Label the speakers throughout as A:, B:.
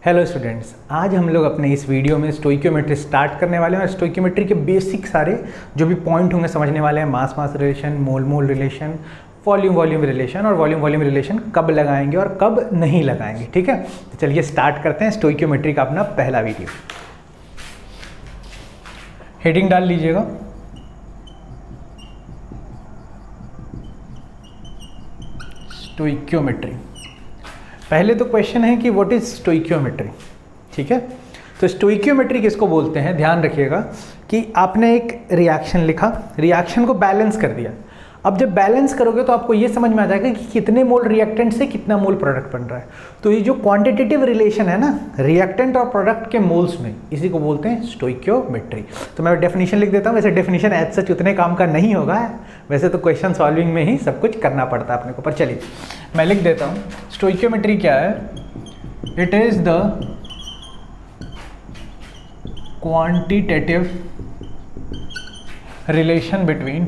A: Hello students, आज हम लोग अपने इस वीडियो में स्टोइकियोमेट्री स्टार्ट करने वाले हैं और स्टोइकियोमेट्री के बेसिक सारे जो भी पॉइंट होंगे समझने वाले हैं। मास मास रिलेशन, मोल मोल रिलेशन, वॉल्यूम वॉल्यूम रिलेशन और वॉल्यूम वॉल्यूम रिलेशन कब लगाएंगे और कब नहीं लगाएंगे। ठीक है, तो चलिए स्टार्ट करते हैं स्टोइकियोमेट्री का अपना पहला वीडियो। हेडिंग डाल लीजिएगा, स्टोइकियोमेट्री। पहले तो क्वेश्चन है कि व्हाट इज स्टोइकियोमेट्री। ठीक है, तो स्टोइकियोमेट्री किसको बोलते हैं, ध्यान रखिएगा कि आपने एक रिएक्शन लिखा, रिएक्शन को बैलेंस कर दिया। अब जब बैलेंस करोगे तो आपको ये समझ में आ जाएगा कि कितने मोल रिएक्टेंट से कितना मोल प्रोडक्ट बन रहा है। तो ये जो क्वांटिटेटिव रिलेशन है ना रिएक्टेंट और प्रोडक्ट के मोल्स में, इसी को बोलते हैं स्टोइकियोमेट्री। तो मैं डेफिनेशन लिख देता हूँ। वैसे डेफिनेशन एज सच उतने काम का नहीं होगा, वैसे तो क्वेश्चन सॉल्विंग में ही सब कुछ करना पड़ता है अपने को, पर चलिए मैं लिख देता हूँ। स्टोइकियोमेट्री क्या है? It is the quantitative relation between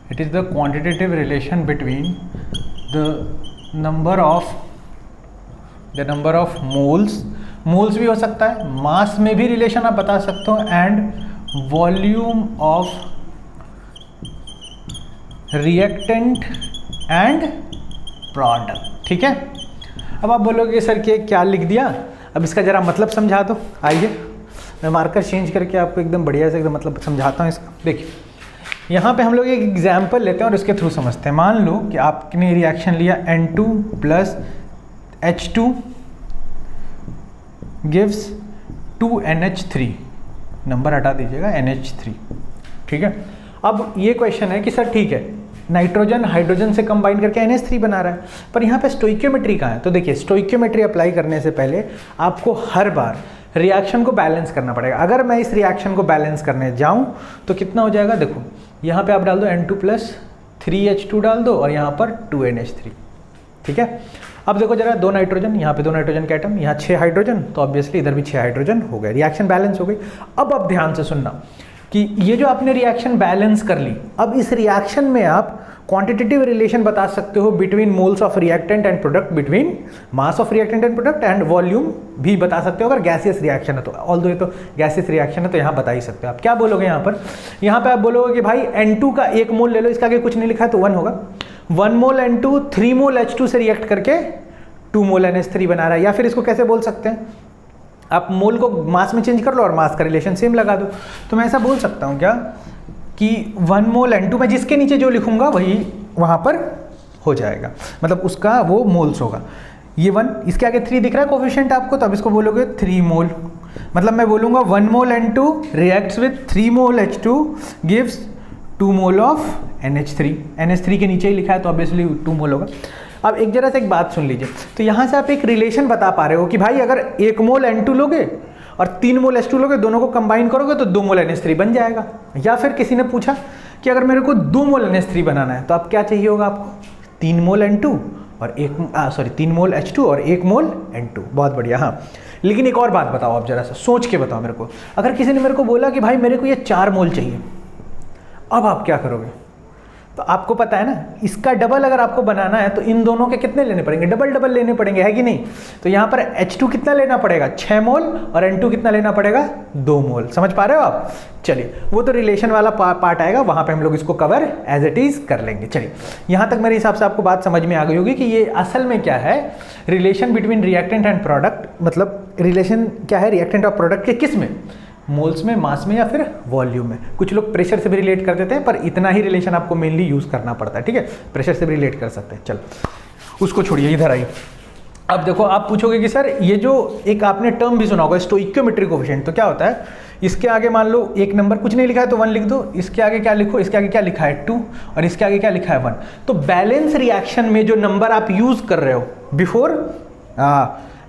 A: it is the quantitative relation between the number of moles भी हो सकता है, मास में भी रिलेशन आप बता सकते हो, and volume of reactant and product. ठीक है, अब आप बोलोगे सर कि क्या लिख दिया, अब इसका जरा मतलब समझा दो। आइए मैं मार्कर चेंज करके आपको एकदम बढ़िया से एकदम मतलब समझाता हूँ इसका। देखिए यहाँ पे हम लोग एक एग्जाम्पल लेते हैं और उसके थ्रू समझते हैं। मान लो कि आपने रिएक्शन लिया N2 plus H2 gives 2NH3, number हटा दीजिएगा, NH3। ठीक है, अब ये क्वेश्चन है कि सर ठीक है, नाइट्रोजन हाइड्रोजन से कंबाइन करके NH3 बना रहा है, पर यहाँ पे स्टोइकियोमेट्री कहाँ है? तो देखिए स्टोइकियोमेट्री अप्लाई करने से पहले आपको हर बार रिएक्शन को बैलेंस करना पड़ेगा। अगर मैं इस रिएक्शन को बैलेंस करने जाऊं तो कितना हो जाएगा, देखो यहाँ पे आप डाल दो N2 प्लस 3H2 डाल दो और यहाँ पर 2NH3। ठीक है, अब देखो जरा, दो नाइट्रोजन, यहाँ पे दो नाइट्रोजन के एटम, यहाँ 6 हाइड्रोजन, तो ऑब्वियसली इधर भी 6 हाइड्रोजन हो गए, रिएक्शन बैलेंस हो गई। अब ध्यान से सुनना कि ये जो आपने रिएक्शन बैलेंस कर ली, अब इस रिएक्शन में आप क्वांटिटेटिव रिलेशन बता सकते हो between moles of reactant and product, between mass of reactant and product, and volume भी बता सकते हो अगर गैसियस रिएक्शन है तो। ऑल्दो ये तो गैसियस रिएक्शन है तो यहाँ बता ही सकते हो। आप क्या बोलोगे यहाँ पर? यहाँ पे आप बोलोगे कि भाई N2 का 1 मोल ले लो, इसका आगे कुछ नहीं लिखा है तो 1 होगा। 1 मोल N2 3 मोल H2 से रिएक्ट करके 2 मोल NH3 बना रहा है। या फिर इसको कैसे बोल सकते हैं, आप मोल को मास में चेंज कर लो और मास का रिलेशन सेम लगा दो। तो मैं ऐसा बोल सकता हूँ क्या कि 1 मोल N2 में जिसके नीचे जो लिखूंगा वही वहाँ पर हो जाएगा, मतलब उसका वो मोल्स होगा। ये 1, इसके आगे 3 दिख रहा है कोफिशिएंट आपको, तो अब इसको बोलोगे 3 मोल। मतलब मैं बोलूँगा 1 मोल N2 reacts with 3 mole H2 gives 2 mole of NH3। NH3 के नीचे ही लिखा है तो ऑब्वियसली 2 मोल होगा। अब एक जरा से एक बात सुन लीजिए, तो यहाँ से आप एक रिलेशन बता पा रहे हो कि भाई अगर 1 मोल N2 लोगे और 3 मोल H2 लोगे, दोनों को कंबाइन करोगे तो 2 मोल NH3 बन जाएगा। या फिर किसी ने पूछा कि अगर मेरे को 2 मोल NH3 बनाना है तो अब क्या चाहिए होगा आपको, 3 मोल N2 और 3 मोल H2 और 1 मोल N2। बहुत बढ़िया। हाँ, लेकिन एक और बात बताओ, आप जरा सा सोच के बताओ मेरे को, अगर किसी ने मेरे को बोला कि भाई मेरे को ये 4 मोल चाहिए, अब आप क्या करोगे? तो आपको पता है ना, इसका डबल अगर आपको बनाना है तो इन दोनों के कितने लेने पड़ेंगे, डबल लेने पड़ेंगे, है कि नहीं? तो यहाँ पर H2 कितना लेना पड़ेगा, 6 मोल, और N2 कितना लेना पड़ेगा, 2 मोल। समझ पा रहे हो आप? चलिए, वो तो रिलेशन वाला पार्ट आएगा, वहाँ पे हम लोग इसको कवर एज इट इज कर लेंगे। चलिए, यहाँ तक मेरे हिसाब से आपको बात समझ में आ गई होगी कि ये असल में क्या है, relation between reactant and product. मतलब रिलेशन क्या है रिएक्टेंट और प्रोडक्ट के, किस में, मोल्स में, मास में, या फिर वॉल्यूम में। कुछ लोग प्रेशर से भी रिलेट कर देते हैं, पर इतना ही रिलेशन आपको मेनली यूज़ करना पड़ता है। ठीक है, प्रेशर से भी रिलेट कर सकते हैं। चलो उसको छोड़िए, इधर आइए। अब देखो, आप पूछोगे कि सर ये जो एक आपने टर्म भी सुना होगा स्टोइकियोमेट्री कोफिशिएंट, तो क्या होता है, इसके आगे मान लो एक नंबर कुछ नहीं लिखा है तो 1 लिख दो, इसके आगे क्या लिखो, इसके आगे क्या लिखा है 2, और इसके आगे क्या लिखा है 1। तो बैलेंस रिएक्शन में जो नंबर आप यूज कर रहे हो before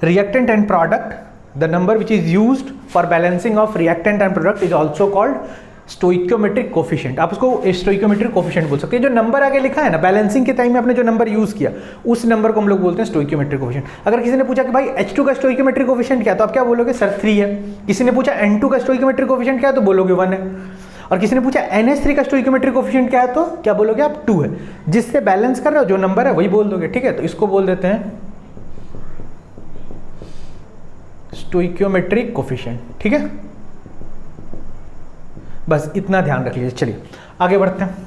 A: reactant and product, the number which is used for balancing of reactant and product is also called stoichiometric coefficient। आप उसको stoichiometric coefficient बोल सकते हैं। जो नंबर आगे लिखा है ना बैलेंसिंग के टाइम में आपने जो नंबर यूज किया, उस नंबर को हम लोग बोलते हैं stoichiometric coefficient। अगर किसी ने पूछा कि भाई H2 का stoichiometric coefficient क्या है, तो आप क्या बोलोगे, सर 3 है। किसी ने पूछा N2 का stoichiometric coefficient क्या है, तो बोलोगे 1 है। और किसी ने पूछा NH3 का stoichiometric coefficient क्या है, तो क्या बोलोगे आप, 2 है। जिससे बैलेंस कर रहे हो जो नंबर है वही बोल दोगे। ठीक है, तो इसको बोल देते हैं स्टोइकियोमेट्रिक कोफिशिएंट, ठीक है। बस इतना ध्यान रख लीजिए। चलिए आगे बढ़ते हैं।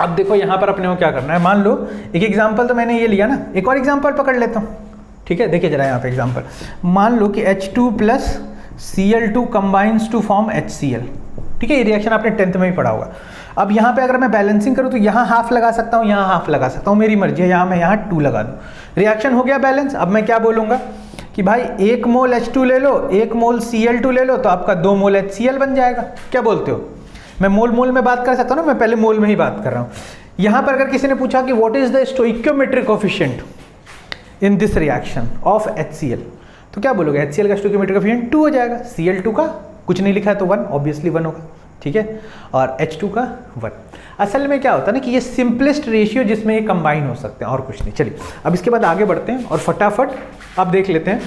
A: अब देखो यहाँ पर अपने को क्या करना है, मान लो एक एग्जाम्पल तो मैंने ये लिया ना, एक और एग्जाम्पल पकड़ लेता हूँ, ठीक है। देखिए जरा यहाँ पे एग्जाम्पल, मान लो कि H2 plus Cl2 combines to form HCl, ठीक है। ये रिएक्शन आपने 10th में ही पढ़ा होगा। अब यहाँ पे अगर मैं बैलेंसिंग करूँ तो यहाँ हाफ लगा सकता हूँ, यहाँ हाफ लगा सकता हूँ, मेरी मर्जी है। यहाँ मैं यहाँ 2 लगा दूँ, रिएक्शन हो गया बैलेंस। अब मैं क्या बोलूँगा कि भाई 1 मोल H2 ले लो, 1 मोल Cl2 ले लो, तो आपका 2 मोल HCl बन जाएगा। क्या बोलते हो? मैं मोल मोल में बात कर सकता हूँ ना, मैं पहले मोल में ही बात कर रहा हूँ। यहाँ पर अगर किसी ने पूछा कि what is the stoichiometric coefficient in this reaction of HCl, तो क्या बोलोगे? HCl का स्टोइकियोमेट्रिक कोफिशिएंट 2 हो जाएगा, Cl2 का कुछ नहीं लिखा है तो 1, ऑब्वियसली 1 होगा, ठीक है, और H2 का 1। असल में क्या होता है ना कि ये सिंपलेस्ट रेशियो जिसमें ये कंबाइन हो सकते हैं, और कुछ नहीं। चलिए अब इसके बाद आगे बढ़ते हैं और फटाफट अब देख लेते हैं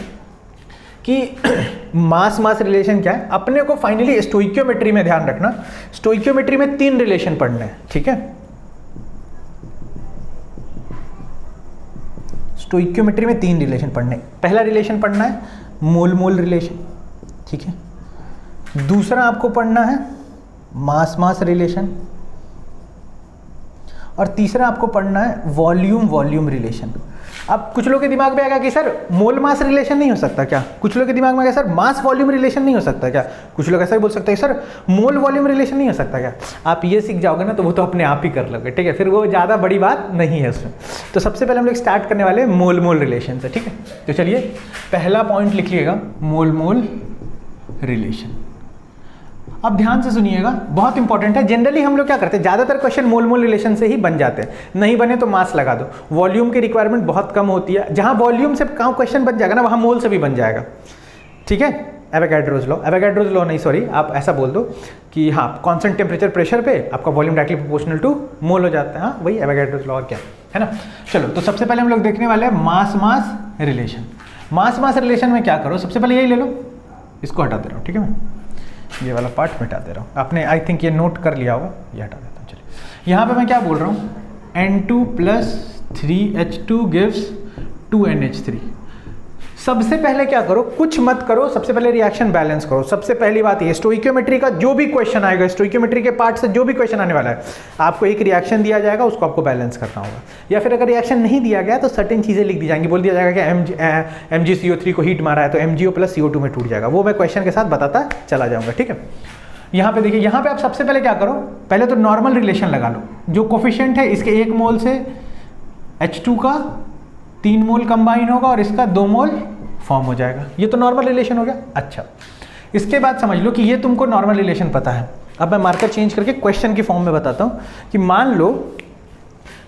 A: कि मास मास रिलेशन क्या है। अपने को फाइनली स्टोइकियोमेट्री में ध्यान रखना, स्टोइकियोमेट्री में 3 रिलेशन पढ़ने हैं, ठीक है। स्टोइकियोमेट्री में 3 रिलेशन पढ़ने। पहला रिलेशन पढ़ना है मोल मोल रिलेशन, ठीक है। दूसरा आपको पढ़ना है मास मास रिलेशन, और तीसरा आपको पढ़ना है वॉल्यूम वॉल्यूम रिलेशन। अब कुछ लोगों के दिमाग में आएगा कि सर मोल मास रिलेशन नहीं हो सकता क्या? कुछ लोगों के दिमाग में आएगा सर मास वॉल्यूम रिलेशन नहीं हो सकता क्या? कुछ लोग ऐसा ही बोल सकते हैं सर मोल वॉल्यूम रिलेशन नहीं हो सकता क्या? आप ये सीख जाओगे ना तो वो तो अपने आप ही कर लोगे, ठीक है, फिर वो ज़्यादा बड़ी बात नहीं है उसमें। तो सबसे पहले हम लोग स्टार्ट करने वाले मोल मोल रिलेशन से, ठीक है। तो चलिए पहला पॉइंट लिखिएगा मोल मोल रिलेशन। अब ध्यान से सुनिएगा, बहुत इंपॉर्टेंट है। जनरली हम लोग क्या करते हैं, ज़्यादातर क्वेश्चन मोल मोल रिलेशन से ही बन जाते हैं, नहीं बने तो मास लगा दो। वॉल्यूम की रिक्वायरमेंट बहुत कम होती है, जहाँ वॉल्यूम से कहाँ क्वेश्चन बन जाएगा ना वहाँ मोल से भी बन जाएगा, ठीक है। एवोगाड्रोस लॉ नहीं, सॉरी, आप ऐसा बोल दो कि हाँ कांस्टेंट टेम्परेचर प्रेशर पे आपका वॉल्यूम डायरेक्टली प्रोपोर्शनल टू मोल हो जाता है, हाँ वही एवोगाड्रोस लॉ क्या है ना। चलो तो सबसे पहले हम लोग देखने वाले हैं मास मास रिलेशन। मास मास रिलेशन में क्या करो, सबसे पहले यही ले लो, इसको हटा दे रहा हूँ, ठीक है, मैं ये वाला पार्ट मिटा दे रहा हूँ। आपने आई थिंक ये नोट कर लिया होगा, ये हटा देता हूँ। चलिए यहाँ पे मैं क्या बोल रहा हूँ, N2 plus 3H2 gives 2NH3। सबसे पहले क्या करो, कुछ मत करो, सबसे पहले रिएक्शन बैलेंस करो। सबसे पहली बात ये, स्टोइकियोमेट्री का जो भी क्वेश्चन आएगा, स्टोइकियोमेट्री के पार्ट से जो भी क्वेश्चन आने वाला है, आपको एक रिएक्शन दिया जाएगा, उसको आपको बैलेंस करना होगा। या फिर अगर रिएक्शन नहीं दिया गया तो सर्टेन चीज़ें लिख दी जाएंगी, बोल दिया जाएगा कि MgCO3 को हीट मारा है तो MgO प्लस CO2 में टूट जाएगा। वो मैं क्वेश्चन के साथ बताता चला जाऊँगा, ठीक है। यहाँ पे देखिए, यहाँ पे आप सबसे पहले क्या करो, पहले तो नॉर्मल रिलेशन लगा लो। जो कोफिशिएंट है इसके 1 मोल से H2 का 3 मोल कंबाइन होगा और इसका 2 मोल फॉर्म हो जाएगा। ये तो नॉर्मल रिलेशन हो गया। अच्छा, इसके बाद समझ लो कि ये तुमको नॉर्मल रिलेशन पता है। अब मैं मार्कर चेंज करके क्वेश्चन की फॉर्म में बताता हूँ कि मान लो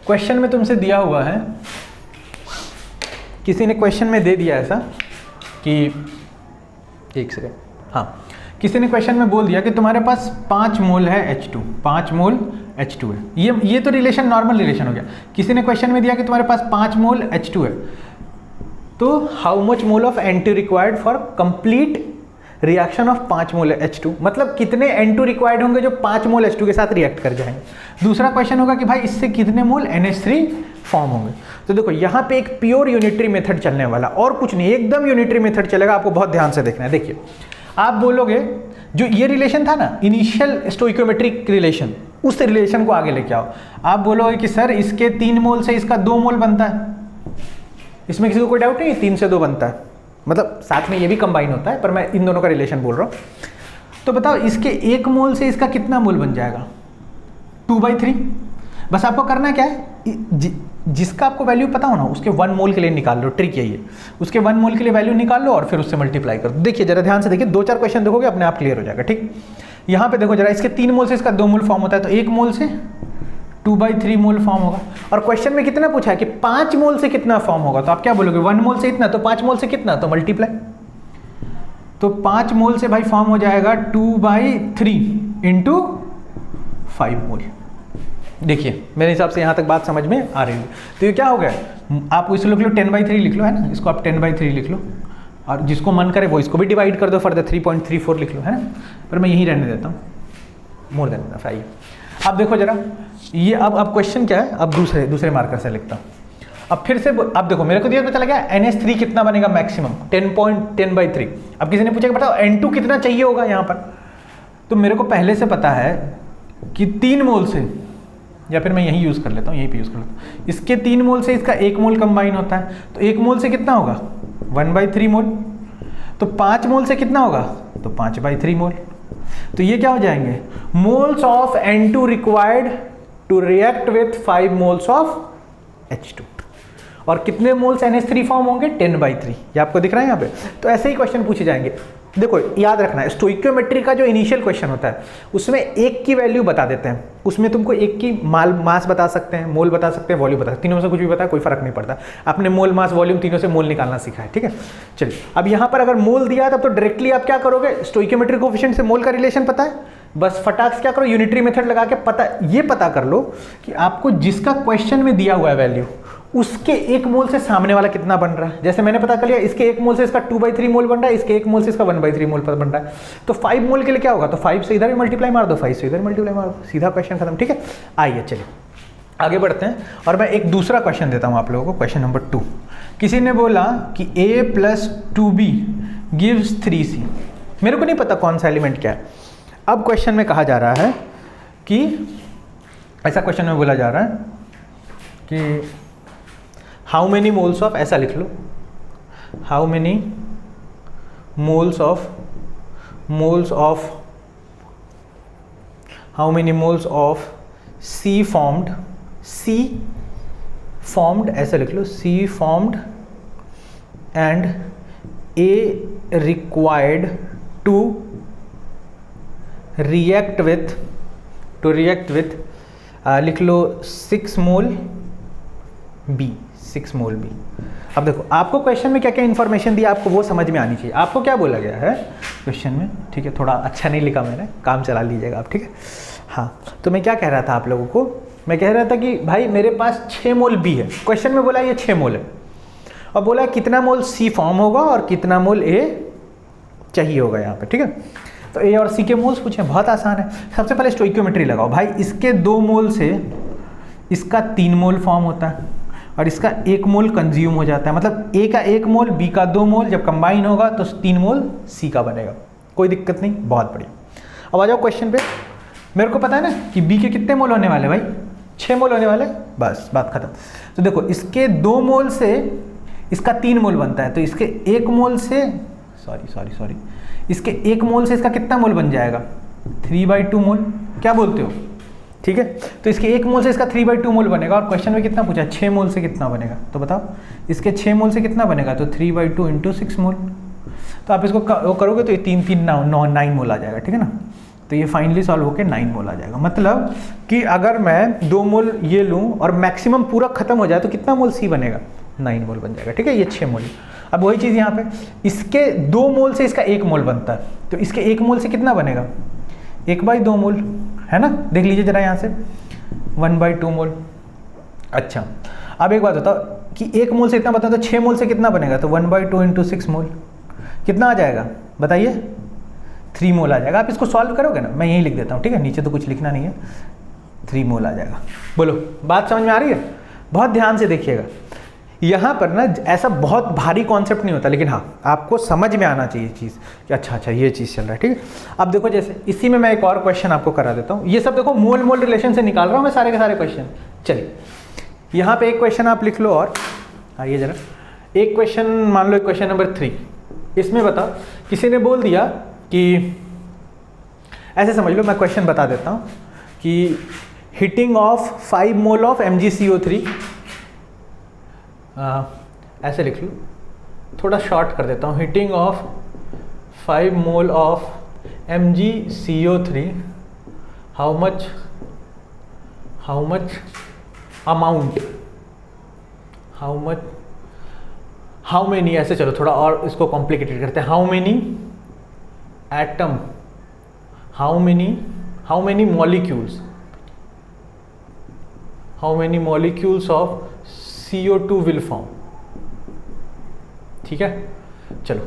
A: क्वेश्चन में तुमसे दिया हुआ है, किसी ने क्वेश्चन में दे दिया ऐसा कि, एक सेकेंड, हाँ, किसी ने क्वेश्चन में बोल दिया कि तुम्हारे पास 5 मोल है H2, 5 मोल H2 है। ये तो रिलेशन नॉर्मल रिलेशन हो गया। किसी ने क्वेश्चन में दिया कि तुम्हारे पास 5 मोल H2 है, तो how much mole of N2 required for complete reaction of 5 mole H2, मतलब कितने N2 रिक्वायर्ड होंगे जो 5 मोल H2 के साथ रिएक्ट कर जाएंगे। दूसरा क्वेश्चन होगा कि भाई इससे कितने मोल NH3 फॉर्म होंगे। तो देखो यहाँ पे एक प्योर यूनिटरी मेथड चलने वाला, और कुछ नहीं, एकदम यूनिटरी मेथड चलेगा। आपको बहुत ध्यान से देखना है। देखिए आप बोलोगे जो ये रिलेशन था ना, इनिशियल स्टोइकियोमेट्रिक रिलेशन, उस रिलेशन को आगे लेके आओ। आप बोलोगे कि सर इसके 3 मोल से इसका 2 मोल बनता है, इसमें किसी को कोई डाउट नहीं, 3 से 2 बनता है, मतलब साथ में ये भी कंबाइन होता है, पर मैं इन दोनों का रिलेशन बोल रहा हूँ। तो बताओ इसके 1 मोल से इसका कितना मोल बन जाएगा? 2/3। बस आपको करना क्या है, जिसका आपको वैल्यू पता हो ना उसके 1 मोल के लिए निकाल लो। ट्रिक यही है, उसके 1 मोल के लिए वैल्यू निकाल लो और फिर उससे मल्टीप्लाई कर दो। देखिए जरा ध्यान से देखिए, 2-4 क्वेश्चन देखोगे अपने आप क्लियर हो जाएगा, ठीक। यहाँ पे देखो जरा, इसके 3 मोल से इसका 2 मोल फॉर्म होता है, तो 1 मोल से 2/3 मोल फॉर्म होगा। और क्वेश्चन में कितना पूछा है कि 5 मोल से कितना फॉर्म होगा, तो आप क्या बोलोगे, 1 मोल से इतना, तो 5 मोल से कितना, तो मल्टीप्लाई। तो 5 मोल से भाई फॉर्म हो जाएगा 2/3 इंटू 5 मोल। देखिए मेरे हिसाब से यहाँ तक बात समझ में आ रही है। तो ये क्या हो गया, आप इसे लिख लो 10/3 लिख लो, है ना, इसको आप 10/3 लिख लो, और जिसको मन करे वो इसको भी डिवाइड कर दो, फर्दर 3.34 लिख लो, है ना, पर मैं यही रहने देता हूँ, मोर देन इनफ। अब देखो जरा ये, अब क्वेश्चन क्या है, अब दूसरे मार्कर से लिखता हूँ। अब फिर से अब देखो मेरे को दिया पता लगा NH3 कितना बनेगा मैक्सिमम 10.10/3। अब किसी ने पूछा कि बताओ N2 कितना चाहिए होगा यहाँ पर, तो मेरे को पहले से पता है कि 3 मोल से, या फिर मैं यही यूज़ कर लेता हूँ, यहीं पे यूज़ कर लेता हूँ, इसके 3 मोल से इसका 1 मोल कंबाइन होता है, तो 1 मोल से कितना होगा 1/3 मोल, तो 5 मोल से कितना होगा तो 5/3 मोल। तो ये क्या हो जाएंगे, moles of N2 required to react with 5 moles of H2। और कितने मोल्स NH3 फॉर्म होंगे 10/3, ये आपको दिख रहा है यहाँ पे। तो ऐसे ही क्वेश्चन पूछे जाएंगे। देखो याद रखना है, स्टोइकियोमेट्री का जो इनिशियल क्वेश्चन होता है उसमें एक की वैल्यू बता देते हैं, उसमें तुमको एक की मास बता सकते हैं, मोल बता सकते हैं, वॉल्यूम बता सकते हैं, तीनों से कुछ भी बता, कोई फर्क नहीं पड़ता। आपने मोल मास वॉल्यूम तीनों से मोल निकालना सीखा है, ठीक है। चलिए अब यहाँ पर अगर मोल दिया है तब तो डायरेक्टली आप क्या करोगे, स्टोइकियोमेट्री कोएफिशिएंट से मोल का रिलेशन पता है, बस फटाक से क्या करो यूनिटरी मेथड लगा के ये पता कर लो कि आपको जिसका क्वेश्चन में दिया हुआ है वैल्यू उसके 1 मोल से सामने वाला कितना बन रहा है। जैसे मैंने पता कर लिया इसके 1 मोल से इसका 2/3 मोल बन रहा है, इसके 1 मोल से इसका 1/3 मोल पर बन रहा है, तो 5 मोल के लिए क्या होगा, तो 5 से इधर भी मल्टीप्लाई मार दो, 5 से इधर मल्टीप्लाई मार दो, सीधा क्वेश्चन खत्म, ठीक है। आइए चलिए आगे बढ़ते हैं और मैं एक दूसरा क्वेश्चन देता हूँ आप लोगों को, क्वेश्चन नंबर 2। किसी ने बोला कि A + 2B गिव्स 3C। मेरे को नहीं पता कौन सा एलिमेंट क्या है। अब क्वेश्चन में कहा जा रहा है कि ऐसा क्वेश्चन में बोला जा रहा है कि हाउ मेनी मोल्स ऑफ, ऐसा लिख लो, how many moles of C formed ऐसे लिख लो, C formed and A required to react with लिख लो 6 मोल B। अब देखो आपको क्वेश्चन में क्या क्या इन्फॉर्मेशन दिया आपको वो समझ में आनी चाहिए। आपको क्या बोला गया है क्वेश्चन में, ठीक है, थोड़ा अच्छा नहीं लिखा मैंने, काम चला लीजिएगा आप, ठीक है। हाँ, तो मैं क्या कह रहा था आप लोगों को, मैं कह रहा था कि भाई मेरे पास 6 मोल B है, क्वेश्चन में बोला ये 6 मोल है, और बोला कितना मोल C फॉर्म होगा और कितना मोल A चाहिए होगा यहाँ पे, ठीक है। तो A और C के मोल्स पूछे, बहुत आसान है। सबसे पहले स्टोइकियोमेट्री लगाओ भाई, इसके 2 मोल से इसका 3 मोल फॉर्म होता है और इसका 1 मोल कंज्यूम हो जाता है, मतलब A का 1 मोल B का 2 मोल जब कंबाइन होगा तो 3 मोल C का बनेगा, कोई दिक्कत नहीं, बहुत बढ़िया। अब आ जाओ क्वेश्चन पे, मेरे को पता है ना कि B के कितने मोल होने वाले भाई, 6 मोल होने वाले, बस बात खत्म। तो देखो इसके 2 मोल से इसका 3 मोल बनता है, तो इसके 1 मोल से सॉरी इसके 1 मोल से इसका कितना मोल बन जाएगा 3/2 मोल, क्या बोलते हो, ठीक है। तो इसके 1 मोल से इसका 3/2 मोल बनेगा, और क्वेश्चन में कितना पूछा 6 मोल से कितना बनेगा, तो बताओ इसके 6 मोल से कितना बनेगा, तो 3/2 × 6 मोल। तो आप इसको वो करोगे तो ये 9 मोल आ जाएगा, ठीक है ना। तो ये फाइनली सॉल्व होकर 9 मोल आ जाएगा, मतलब कि अगर मैं 2 मोल ये लूँ और मैक्सिमम पूरा खत्म हो जाए तो कितना मोल C बनेगा, 9 मोल बन जाएगा, ठीक है। ये 6 मोल। अब वही चीज़ यहाँ पे, इसके 2 मोल से इसका 1 मोल बनता है, तो इसके 1 मोल से कितना बनेगा 1/2 मोल, है ना। देख लीजिए जरा यहाँ से 1/2 मोल। अच्छा अब एक बात बताओ कि 1 मोल से इतना बताओ तो 6 मोल से कितना बनेगा, तो 1/2 × 6 मोल कितना आ जाएगा बताइए, 3 मोल आ जाएगा। आप इसको सॉल्व करोगे ना, मैं यही लिख देता हूँ, ठीक है, नीचे तो कुछ लिखना नहीं है, 3 मोल आ जाएगा। बोलो बात समझ में आ रही है, बहुत ध्यान से देखिएगा। यहाँ पर ना ऐसा बहुत भारी कॉन्सेप्ट नहीं होता, लेकिन हाँ आपको समझ में आना चाहिए चीज़ कि अच्छा ये चीज़ चल रहा है, ठीक है। अब देखो जैसे इसी में मैं एक और क्वेश्चन आपको करा देता हूँ, ये सब देखो मोल रिलेशन से निकाल रहा हूँ मैं सारे के सारे क्वेश्चन। चलिए यहाँ पे एक क्वेश्चन आप लिख लो, और आइए जरा एक क्वेश्चन मान लो, क्वेश्चन नंबर 3। इसमें बताओ किसी ने बोल दिया कि ऐसे समझ लो, मैं क्वेश्चन बता देता हूँ कि heating of 5 mole of MgCO3, ऐसे लिख लो, थोड़ा शॉर्ट कर देता हूँ, heating of 5 mole of MgCO3, how much amount, how many, ऐसे चलो थोड़ा और इसको कॉम्प्लिकेटेड करते हैं, how many atom, how many molecules of CO2 will form, ठीक है। चलो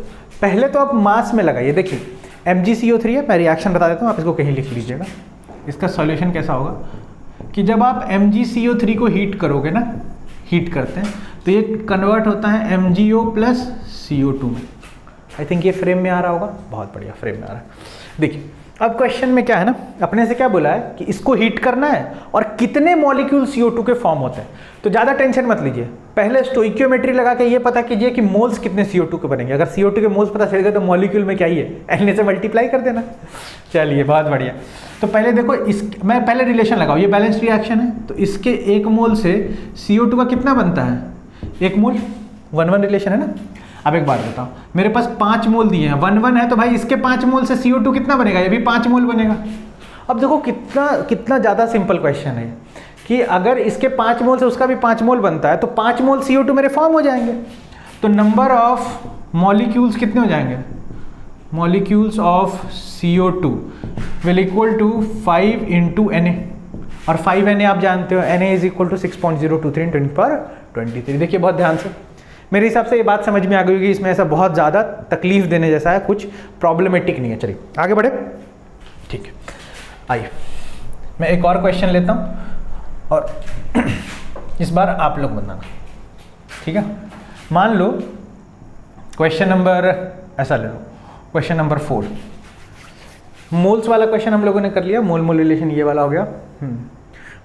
A: पहले तो आप मास में लगाइए, देखिए MgCO3 है, मैं रिएक्शन बता देता हूँ, आप इसको कहीं लिख लीजिएगा। इसका सॉल्यूशन कैसा होगा कि जब आप MgCO3 को हीट करोगे ना, हीट करते हैं तो ये कन्वर्ट होता है MgO प्लस CO2 में। आई थिंक ये फ्रेम में आ रहा होगा, बहुत बढ़िया फ्रेम में आ रहा है। देखिए अब क्वेश्चन में क्या है ना, अपने से क्या बोला है कि इसको हीट करना है और कितने मॉलिक्यूल CO2 के फॉर्म होते हैं। तो ज़्यादा टेंशन मत लीजिए, पहले स्टोइकियोमेट्री लगा के ये पता कीजिए कि मोल्स कितने CO2 के बनेंगे। अगर CO2 के मोल्स पता चल गए तो मॉलिक्यूल में क्या ही है, Na से मल्टीप्लाई कर देना। चलिए बहुत बढ़िया। तो पहले देखो मैं पहले रिलेशन लगाऊँ, ये बैलेंस रिएक्शन है तो इसके 1 मोल से CO2 का कितना बनता है, 1 मोल, 1-1 रिलेशन है ना। अब एक बात बताओ, मेरे पास 5 मोल दिए हैं, 1-1 है तो भाई इसके 5 मोल से CO2 कितना बनेगा, ये भी 5 मोल बनेगा। अब देखो कितना ज़्यादा सिंपल क्वेश्चन है कि अगर इसके 5 मोल से उसका भी 5 मोल बनता है तो 5 मोल CO2 मेरे फॉर्म हो जाएंगे। तो नंबर ऑफ मॉलिक्यूल्स कितने हो जाएंगे, molecules of CO2 will equal to 5 into Na, और 5 Na आप जानते हो, Na इज इक्वल टू 6.023 × 10⁻23। देखिए बहुत ध्यान से, मेरे हिसाब से ये बात समझ में आ गई होगी, इसमें ऐसा बहुत ज़्यादा तकलीफ देने जैसा है, कुछ प्रॉब्लमेटिक नहीं है। चलिए आगे बढ़े, ठीक है। आइए मैं एक और क्वेश्चन लेता हूँ और इस बार आप लोग बनाना, ठीक है। मान लो क्वेश्चन नंबर, ऐसा ले लो, क्वेश्चन नंबर 4, मोल्स वाला क्वेश्चन हम लोगों ने कर लिया, मोल मोल रिलेशन ये वाला हो गया।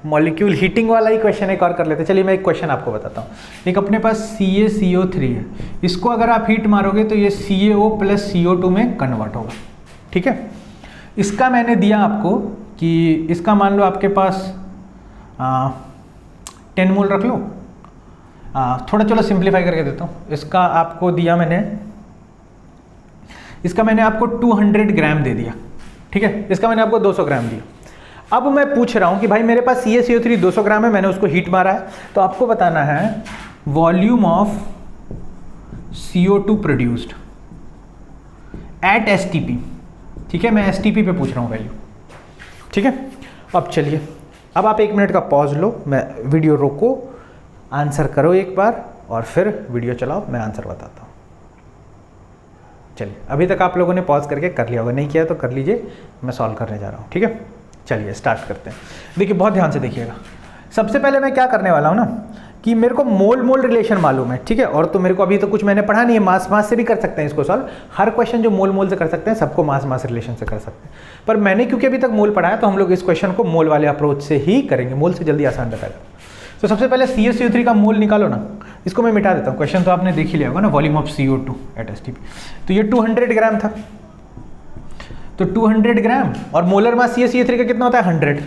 A: मॉलिक्यूल हीटिंग वाला ही क्वेश्चन एक और कर लेते हैं। चलिए मैं एक क्वेश्चन आपको बताता हूँ। एक अपने पास CaCO3 है, इसको अगर आप हीट मारोगे तो ये CaO प्लस CO2 में कन्वर्ट होगा, ठीक है। इसका मैंने दिया आपको कि इसका मान लो आपके पास 10 मोल रख लो, थोड़ा चलो सिंप्लीफाई करके देता हूँ। इसका आपको दिया मैंने, इसका मैंने आपको 200 ग्राम दे दिया, ठीक है। इसका मैंने आपको 200 ग्राम दिया। अब मैं पूछ रहा हूं कि भाई मेरे पास CaCO3 200 ग्राम है, मैंने उसको हीट मारा है, तो आपको बताना है volume of CO2 produced at STP, ठीक है। मैं STP पे पूछ रहा हूं वैल्यू, ठीक है। अब चलिए, अब आप 1 मिनट का पॉज लो, मैं वीडियो रोको, आंसर करो एक बार और फिर वीडियो चलाओ, मैं आंसर बताता हूँ। चलिए अभी तक आप लोगों ने पॉज करके कर लिया होगा, नहीं किया तो कर लीजिए, मैं सॉल्व करने जा रहा हूँ, ठीक है। चलिए स्टार्ट करते हैं। देखिए बहुत ध्यान से देखिएगा, सबसे पहले मैं क्या करने वाला हूँ ना कि मेरे को मोल मोल रिलेशन मालूम है, ठीक है। और तो मेरे को अभी तो कुछ मैंने पढ़ा नहीं है, मास मास से भी कर सकते हैं इसको सॉल्व, हर क्वेश्चन जो मोल मोल से कर सकते हैं सबको मास मास रिलेशन से कर सकते हैं। पर मैंने क्योंकि अभी तक मोल पढ़ा है तो हम लोग इस क्वेश्चन को मोल वाले अप्रोच से ही करेंगे, मोल से जल्दी आसान बताएगा। तो सबसे पहले CaCO3 का मोल निकालो ना, इसको मैं मिटा देता हूँ, क्वेश्चन तो आपने देख ही लिया होगा ना, volume of CO2 eight STP। तो ये 200 ग्राम था, तो 200 ग्राम और मोलर मास CaCO3 का कितना होता है 100,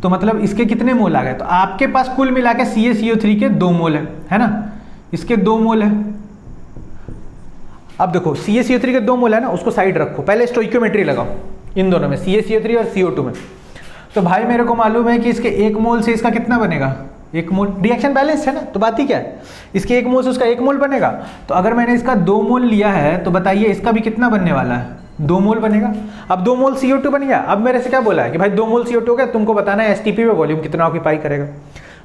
A: तो मतलब इसके कितने मोल आ गए। तो आपके पास कुल मिला के CaCO3 के 2 मोल है ना, इसके 2 मोल है। अब देखो CaCO3 के 2 मोल है ना, उसको साइड रखो, पहले स्टोइकियोमेट्री लगाओ इन दोनों में, CaCO3 और CO2 में। तो भाई मेरे को मालूम है कि इसके 1 मोल से इसका कितना बनेगा, 1 मोल, रिएक्शन बैलेंस है ना, तो बात ही क्या है, इसके 1 मोल से उसका 1 मोल बनेगा। तो अगर मैंने इसका 2 मोल लिया है तो बताइए इसका भी कितना बनने वाला है, 2 मोल बनेगा। अब 2 मोल CO2 बन गया। अब मेरे से क्या बोला है कि भाई 2 मोल CO2 हो गया, तुमको बताना है STP में वॉल्यूम कितना ऑक्यूपाई करेगा।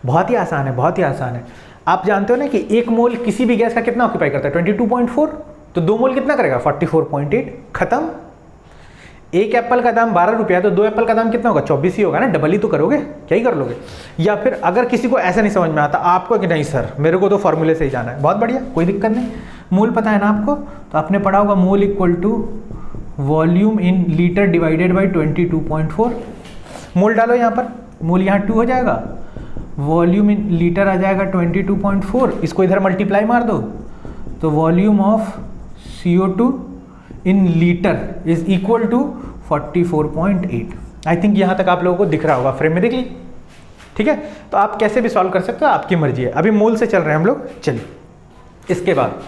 A: बहुत ही आसान है, बहुत ही आसान है। आप जानते हो ना कि 1 मोल किसी भी गैस का कितना ऑक्यूपाई करता है 22.4, तो 2 मोल कितना करेगा 44.8, खत्म। एक एप्पल का दाम 12 रुपया, तो 2 एप्पल का दाम कितना होगा 24 ही होगा ना, डबल ही तो करोगे, क्या ही कर लोगे। या फिर अगर किसी को ऐसा नहीं समझ में आता आपको कि नहीं सर मेरे को तो फॉर्मूले से ही जाना है, बहुत बढ़िया, कोई दिक्कत नहीं। मोल पता है ना आपको, तो आपने पढ़ा होगा mole equal to volume in litre divided by 22.4। Mole डालो यहाँ पर, मोल यहाँ 2 हो जाएगा, वॉल्यूम इन लीटर आ जाएगा 22.4, इसको इधर मल्टीप्लाई मार दो, तो volume of CO2 in litre is equal to 44.8। I think यहाँ तक आप लोगों को दिख रहा होगा, फ्रेम में देख ली, ठीक है। तो आप कैसे भी सॉल्व कर सकते हो, आपकी मर्जी है। अभी मोल से चल रहे हैं हम लोग। चलिए इसके बाद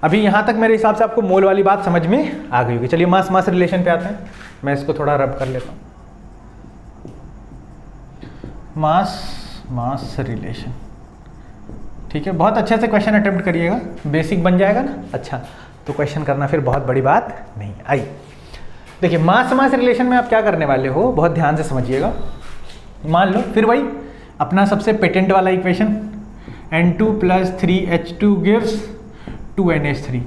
A: अभी यहाँ तक मेरे हिसाब से आपको मोल वाली बात समझ में आ गई होगी। चलिए मास मास रिलेशन पे आते हैं, मैं इसको थोड़ा रब कर लेता हूँ। मास मास रिलेशन, ठीक है। बहुत अच्छे से क्वेश्चन अटेम्प्ट करिएगा, बेसिक बन जाएगा ना, अच्छा तो क्वेश्चन करना फिर बहुत बड़ी बात नहीं। आई देखिए मास मास रिलेशन में आप क्या करने वाले हो, बहुत ध्यान से समझिएगा। मान लो फिर वही अपना सबसे पेटेंट वाला equation, N2 + 3H2 gives 2NH3।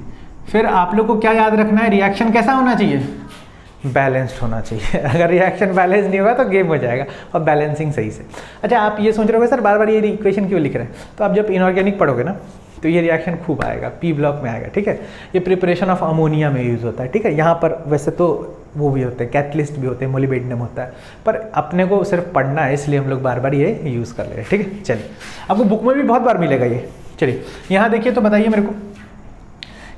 A: फिर आप लोग को क्या याद रखना है, रिएक्शन कैसा होना चाहिए, बैलेंस्ड होना चाहिए। अगर रिएक्शन बैलेंस नहीं होगा तो गेम हो जाएगा, और बैलेंसिंग सही से। अच्छा आप ये सोच रहे हो सर बार बार ये इक्वेशन क्यों लिख रहे हैं, तो आप जब इनऑर्गेनिक पढ़ोगे ना तो ये रिएक्शन खूब आएगा, पी ब्लॉक में आएगा, ठीक है। ये प्रिपरेशन ऑफ अमोनिया में यूज़ होता है, ठीक है। यहाँ पर वैसे तो वो भी होते हैं, कैटलिस्ट भी होते हैं, मोलिबेडिनम होता है, पर अपने को सिर्फ पढ़ना है इसलिए हम लोग बार बार ये यूज़ कर ले रहे हैं, ठीक है। चलिए, आपको बुक में भी बहुत बार मिलेगा ये। चलिए यहाँ देखिए, तो बताइए मेरे को,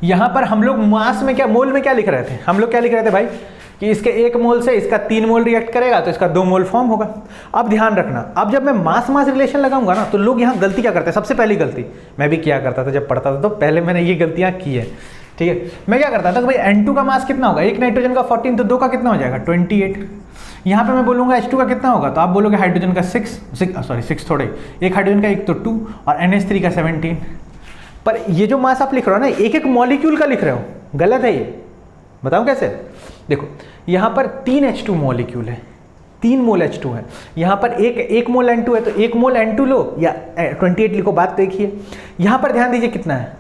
A: यहाँ पर हम लोग मास में क्या, मोल में क्या लिख रहे थे, हम लोग क्या लिख रहे थे भाई कि इसके 1 मोल से इसका 3 मोल रिएक्ट करेगा तो इसका 2 मोल फॉर्म होगा। अब ध्यान रखना, अब जब मैं मास मास रिलेशन लगाऊंगा ना, तो लोग यहाँ गलती क्या करते हैं, सबसे पहली गलती मैं भी किया करता था जब पढ़ता था, तो पहले मैंने ये गलतियाँ की है, ठीक है। मैं क्या करता था कि भाई N2 का मास कितना होगा, एक नाइट्रोजन का 14, तो 2 का कितना हो जाएगा 28। यहाँ पे मैं बोलूँगा H2 का कितना होगा, तो आप बोलोगे हाइड्रोजन का 6 थोड़े, एक हाइड्रोजन का 1 तो 2 और NH3 का 17। पर ये जो मास आप लिख रहे हो ना, एक एक मॉलिक्यूल का लिख रहे हो, गलत है ये। बताऊँ कैसे, देखो यहाँ पर 3 H2 मॉलिक्यूल है, 3 मोल H2 है, यहाँ पर एक मोल N2 है, तो 1 मोल N2 लो या 28 लिखो, बात देखिए। यहाँ पर ध्यान दीजिए कितना है,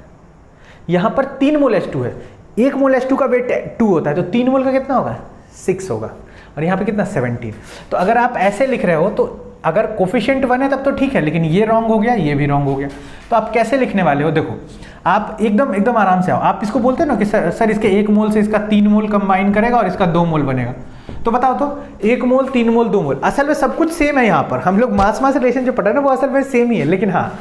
A: यहाँ पर 3 मोल H2 है, 1 मोल H2 का वेट 2 होता है, तो 3 मोल का कितना होगा 6 होगा, और यहाँ पे कितना 17। तो अगर आप ऐसे लिख रहे हो तो अगर कोफिशिएंट 1 है तब तो ठीक है, लेकिन ये रॉन्ग हो गया, ये भी रॉन्ग हो गया, तो आप कैसे लिखने वाले हो, देखो आप एकदम आराम से आओ। आप इसको बोलते हो ना कि सर इसके 1 मोल से इसका 3 मोल कंबाइन करेगा और इसका 2 मोल बनेगा, तो बताओ तो 1 मोल 3 मोल 2 मोल, असल में सब कुछ सेम है। यहाँ पर हम लोग मास मास रिलेशन जो पढ़ा है ना, वो असल में सेम ही है, लेकिन हाँ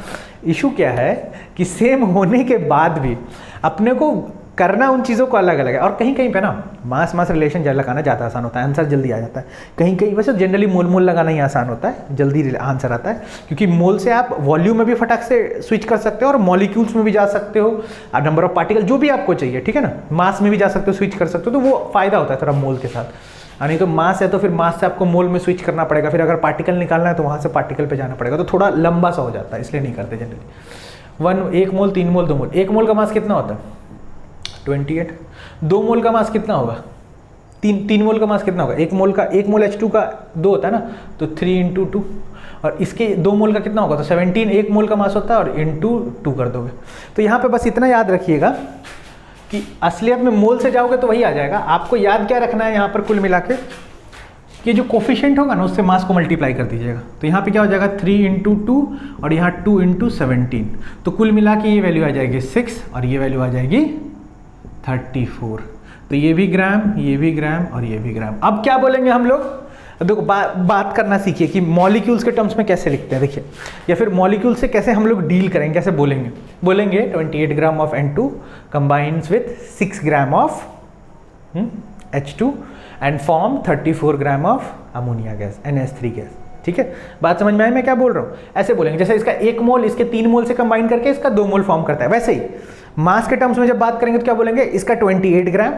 A: इशू क्या है कि सेम होने के बाद भी अपने को करना उन चीज़ों को अलग अलग है। और कहीं कहीं पे ना मास मास रिलेशन लगाना ज़्यादा आसान होता है, आंसर जल्दी आ जाता है। कहीं कहीं वैसे जनरली मोल मोल लगाना ही आसान होता है, जल्दी आंसर आता है, क्योंकि मोल से आप वॉल्यूम में भी फटाक से स्विच कर सकते हो और मॉलिक्यूल्स में भी जा सकते हो, और नंबर ऑफ पार्टिकल जो भी आपको चाहिए, ठीक है ना, मास में भी जा सकते हो, स्विच कर सकते हो, तो वो फायदा होता है थोड़ा मोल के साथ। नहीं तो मास है तो फिर मास से आपको मोल में स्विच करना पड़ेगा, फिर अगर पार्टिकल निकालना है तो वहाँ से पार्टिकल पे जाना पड़ेगा, तो थोड़ा लंबा सा हो जाता है, इसलिए नहीं करते जनरली। 1 मोल 3 मोल 2 मोल, 1 मोल का मास कितना होता है 28। 2 मोल का मास कितना होगा, 3 मोल का मास कितना होगा, 1 मोल H2 का 2 होता है ना, तो 3 × 2, और इसके 2 मोल का कितना होगा, तो 17 1 मोल का मास होता है, और इंटू 2 कर दोगे। तो यहाँ पे बस इतना याद रखिएगा कि असलियत में मोल से जाओगे तो वही आ जाएगा। आपको याद क्या रखना है यहाँ पर कुल मिला के, कि जो कोफिशिएंट होगा ना उससे मास को मल्टीप्लाई कर दीजिएगा, तो यहाँ पे क्या हो जाएगा 3 × 2 और यहाँ 2 × 17, तो कुल मिला के ये वैल्यू आ जाएगी 6 और ये वैल्यू आ जाएगी 34। तो ये भी ग्राम, ये भी ग्राम और ये भी ग्राम। अब क्या बोलेंगे हम लोग, देखो बात करना सीखिए कि मॉलिक्यूल्स के टर्म्स में कैसे लिखते हैं, देखिए, या फिर मॉलिक्यूल से कैसे हम लोग डील करेंगे, कैसे बोलेंगे 28 gram of N2 combines with 6 gram of H2 and form 34 gram of ammonia gas, NH3 gas, ठीक है। बात समझ में आई मैं क्या बोल रहा हूँ, ऐसे बोलेंगे जैसे इसका 1 मोल इसके 3 मोल से कंबाइन करके इसका 2 मोल फॉर्म करता है, वैसे ही मास के टर्म्स में जब बात करेंगे तो क्या बोलेंगे, इसका 28 ग्राम